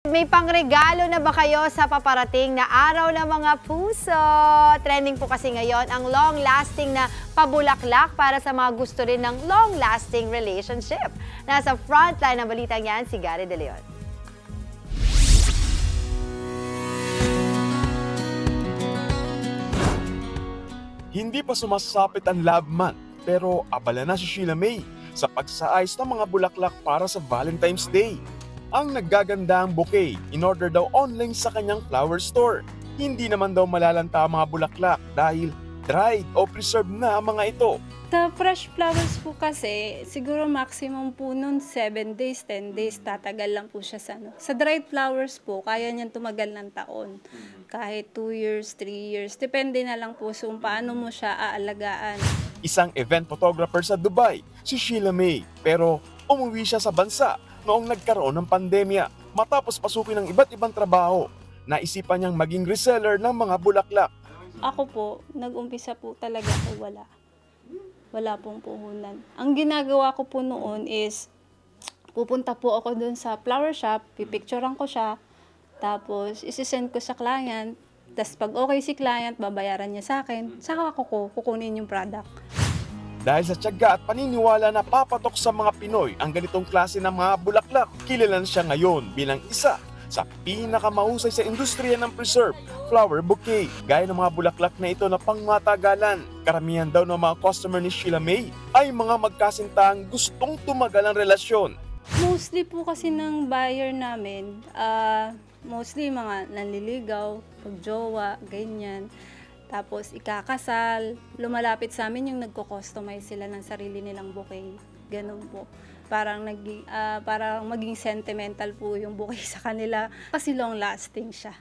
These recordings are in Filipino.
May pangregalo na ba kayo sa paparating na araw ng mga puso? Trending po kasi ngayon ang long-lasting na pabulaklak para sa mga gusto rin ng long-lasting relationship. Nasa frontline ng balitang yan si Gary De Leon. Hindi pa sumasapit ang love month, pero abala na si Sheila May sa pagsaayos ng mga bulaklak para sa Valentine's Day. Ang naggagandang bouquet in-order daw online sa kanyang flower store. Hindi naman daw malalanta ang mga bulaklak dahil dried o preserved na ang mga ito. Sa fresh flowers po kasi, siguro maximum po nun 7 days, 10 days, tatagal lang po siya sa dried flowers po, kaya niyan tumagal ng taon. Kahit 2 years, 3 years, depende na lang po kung paano mo siya aalagaan. Isang event photographer sa Dubai, si Sheila May, pero umuwi siya sa bansa noong nagkaroon ng pandemya. Matapos pasukin ng iba't ibang trabaho, naisipan niyang maging reseller ng mga bulaklak. Ako po, nag-umpisa po talaga ako wala pong puhunan. Ang ginagawa ko po noon is, pupunta po ako dun sa flower shop, pipicturean ko siya, tapos isisend ko sa client, tapos pag okay si client, babayaran niya sa akin, saka ako kukunin yung product. Dahil sa tiyaga at paniniwala na papatok sa mga Pinoy ang ganitong klase ng mga bulaklak, kilala siya ngayon bilang isa sa pinakamahusay sa industriya ng preserve flower bouquet. Gaya ng mga bulaklak na ito na pangmatagalan. Karamihan daw ng mga customer ni Sheila May ay mga magkasintang gustong tumagal ang relasyon. Mostly po kasi ng buyer namin, mostly mga nanliligaw, pagjowa, ganyan. Tapos ikakasal, lumalapit sa amin yung nagko-customize sila ng sarili nilang bouquet. Ganun po. Parang maging sentimental po yung bouquet sa kanila kasi long-lasting siya.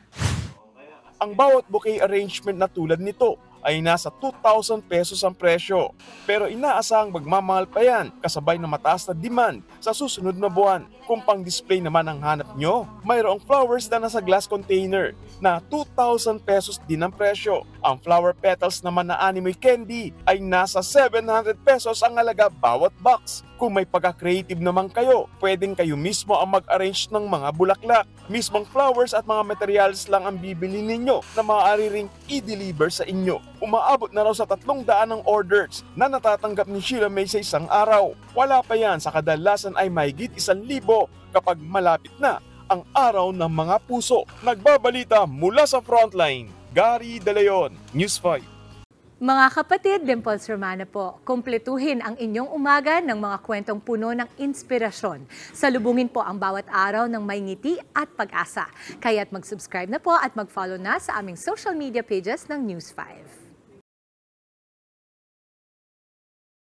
Ang bawat bouquet arrangement na tulad nito ay nasa 2,000 pesos ang presyo. Pero inaasahang magmamahal pa yan kasabay ng mataas na demand sa susunod na buwan. Kung pang-display naman ang hanap nyo, mayroong flowers na nasa glass container na 2,000 pesos din ang presyo. Ang flower petals naman na anime candy ay nasa 700 pesos ang halaga bawat box. Kung may pagka-creative naman kayo, pwedeng kayo mismo ang mag-arrange ng mga bulaklak. Mismong flowers at mga materials lang ang bibili ninyo na maaari ring i-deliver sa inyo. Umaabot na raw sa 300 ang orders na natatanggap ni Sheila May sa isang araw. Wala pa yan sa kadalasan ay mahigit 1,000 kapag malapit na ang araw ng mga puso. Nagbabalita mula sa frontline, Gary De Leon, News 5. Mga kapatid, Dimples Romana po, kumpletuhin ang inyong umaga ng mga kwentong puno ng inspirasyon. Salubungin po ang bawat araw ng may ngiti at pag-asa. Kaya't mag-subscribe na po at mag-follow na sa aming social media pages ng News 5.